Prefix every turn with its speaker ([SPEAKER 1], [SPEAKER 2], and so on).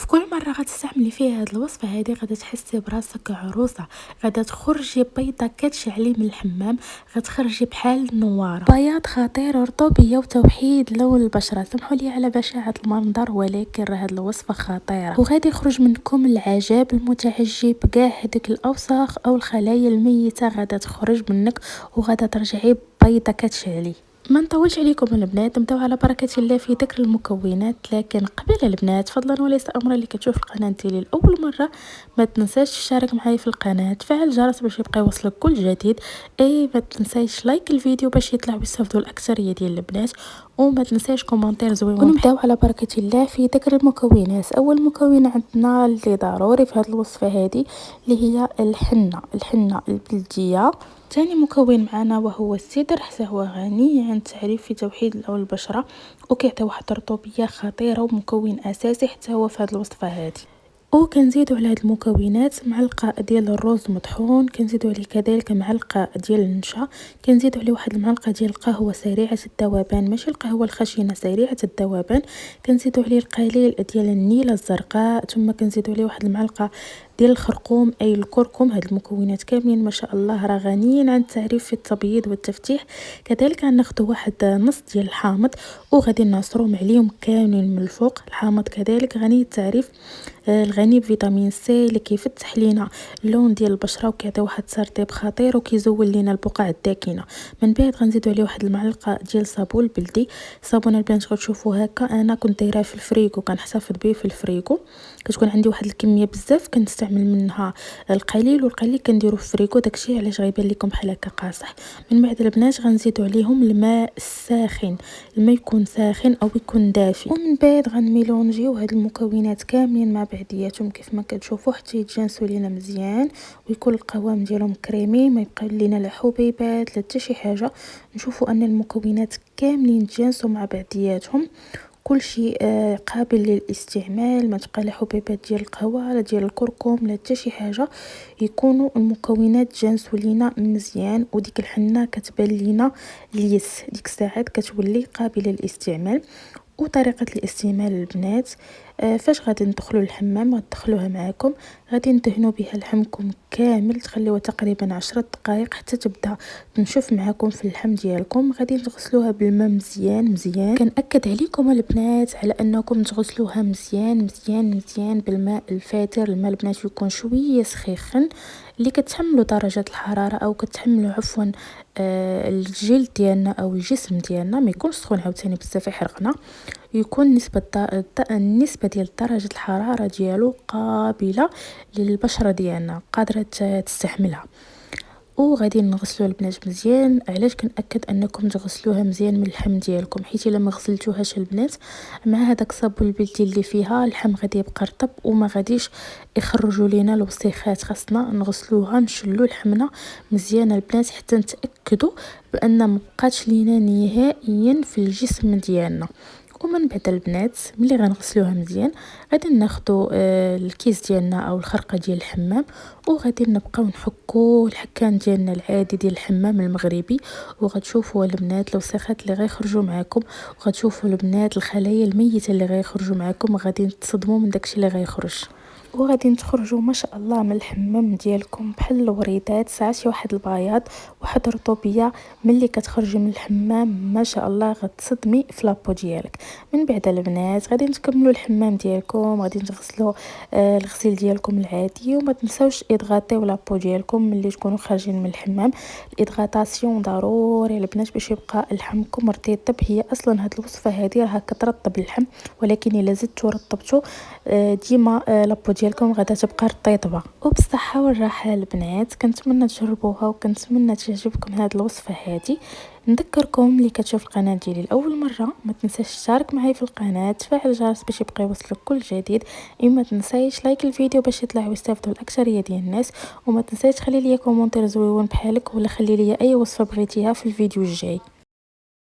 [SPEAKER 1] في كل مره غتستعملي فيها هاد الوصفه هادي غادا تحسي براسك عروسه. غادا تخرجي بيضه كتشعلي من الحمام، غتخرجي بحال النواره. بياض خطير، رطوبيه وتوحيد لون البشره. سمحوا لي على بشاعه المنظر، ولكن راه هاد الوصفه خطيره وغادي يخرج منكم العجب المتعجب. كاع هذيك الاوساخ او الخلايا الميته غادا تخرج منك، وغادا ترجعي بيضه كتشعلي. ما نطولش عليكم البنات، نبداو على بركه الله في ذكر المكونات. لكن قبل البنات فضلا وليس امرا، اللي كتشوف القناه ديالي لاول مره ما تنساش تشارك معايا في القناه، تفعل الجرس باش يبقى يوصلك كل جديد. ما تنساش لايك الفيديو باش يطلع ويستافدوا الاكثريه ديال البنات، وما تنساش كومونتير زوين. ونبداو على بركه الله في ذكر المكونات. اول مكون عندنا اللي ضروري في هذه الوصفه هذه اللي هي الحنه البلديه. ثاني مكون معنا وهو السدر، حتى هو غني عن التعريف في توحيد لون البشره وكيعطي واحد الرطوبيه خطيره، ومكون اساسي حتى هو في هذه الوصفه هذه. وكنزيدوا على هاد المكونات معلقه ديال الرز مطحون، كنزيدوا عليه كذلك معلقه ديال النشا، كنزيدوا عليه واحد المعلقه ديال القهوه سريعه الذوبان، ماشي القهوه الخشنه، سريعه الذوبان. كنزيدوا عليه القليل ديال النيله الزرقاء، ثم كنزيدوا عليه واحد المعلقه ديال الخرقوم اي الكركم. هاد المكونات كاملين ما شاء الله راه غنيين عن التعريف في التبييض والتفتيح. كذلك غناخذوا واحد نص ديال الحامض وغادي نعصروهم عليهم كاملين من الفوق. الحامض كذلك غني التعريف، الغني بفيتامين سي اللي كيفتح لينا اللون ديال البشره وكيعطي واحد ترطيب خطير وكيزول لينا البقع الداكنه. من بعد غنزيدوا عليه واحد المعلقه ديال صابون بلدي. صابون البنات غتشوفوا هكا، انا كنت دايراه في الفريكو، كنحتفظ به في الفريكو. كتكون عندي واحد الكميه بزاف كنستعمل منها القليل، والقليل كنديرو في الفريكو، داكشي علاش غيبان لكم بحال هكا قاصح. من بعد البنات غنزيدوا عليهم الماء الساخن، الماء يكون ساخن او يكون دافي. ومن بعد غنميلونجيو هاد المكونات كاملين مع بعضياتهم كيف ما كتشوفوا حتى يتجانسوا لينا مزيان ويكون القوام ديالهم كريمي، ما يبقى لينا لا حبيبات لا حتى شي حاجه. نشوفوا ان المكونات كاملين تجانسوا مع بعضياتهم، كل شيء قابل للاستعمال، ما تبقى لا حبيبات ديال القهوه لا ديال الكركم لا حتى شي حاجه. يكونوا المكونات جانسوا لينا مزيان، وديك الحنه كتبان لينا ليس، ديك الساعات كتولي قابله للاستعمال. وطريقه الاستعمال البنات، فاش غادي ندخلوا للحمام غتدخلوها معكم، غادي ندهنوا بها لحمكم كامل، تخليوها تقريبا 10 دقائق حتى تبدا تنشف معكم في اللحم ديالكم. غادي تغسلوها بالماء مزيان. كنأكد عليكم البنات على انكم تغسلوها مزيان بالماء الفاتر. الماء البنات يكون شويه سخيخن، اللي كتحملوا درجه الحراره او كتحملوا عفوا الجلد ديالنا او الجسم ديالنا، ما يكونش سخون عاوتاني بزاف يحرقنا، يكون النسبه ديال درجه الحراره ديالو قابله للبشره ديالنا، قادره تستحملها. وغادي نغسلوا البنات مزيان. علاش كنأكد انكم تغسلوها مزيان من اللحم ديالكم؟ حيت الا ما غسلتوهاش البنات مع هذاك الصابون البلدي اللي فيها، اللحم غادي يبقى رطب وما غاديش يخرجوا لينا الوسيخات. خاصنا نغسلوها نشلوا لحمنا مزيان البنات حتى نتاكدوا بان ما بقاتش لينا نهائيا في الجسم ديالنا. ومن بعد البنات ملي غنغسلوها مزيان غادي ناخدو الكيس ديالنا او الخرقه ديال الحمام، وغادي نبقاو نحكو الحكان ديالنا العادي ديال الحمام المغربي. وغتشوفوا البنات الوسخات اللي غيخرجوا معكم، وغتشوفوا البنات الخلايا الميته اللي غيخرجوا معكم، غادي تصدموا من داكشي اللي غيخرج. وغادي تخرجوا ما شاء الله من الحمام ديالكم بحال الوريدات، ساعات شي واحد البياض واحد الرطوبيه ملي كتخرجي من الحمام ما شاء الله غتصدمي في لابو ديالك. من بعد البنات غادي تكملوا الحمام ديالكم، غادي تغسلوا الغسيل ديالكم العادي، وما تنساوش اضغاطيو لابو ديالكم ملي تكونوا خارجين من الحمام. الادغاطاسيون ضروري البنات باش يبقى لحمكم رطب. هي اصلا هاد الوصفه هذه راها كترطب اللحم، ولكن الا زدتو رطبتو ديما لابو ديالكم غادا تبقى رطيبه. وبالصحه والراحه البنات، كنتمنى تجربوها وكنتمنى تعجبكم هاد الوصفه هذه. نذكركم اللي كتشوف القناه ديالي لاول مره ما تنساش تشارك معايا في القناه، تفعل الجرس باش يبقى يوصلك كل جديد. اما تنسايش لايك الفيديو باش يطلع ويستافدوا الاكثريه ديال الناس، وما تنسايش تخلي لي كومونتير زويون بحالك، ولا خلي لي اي وصفه بغيتيها في الفيديو الجاي.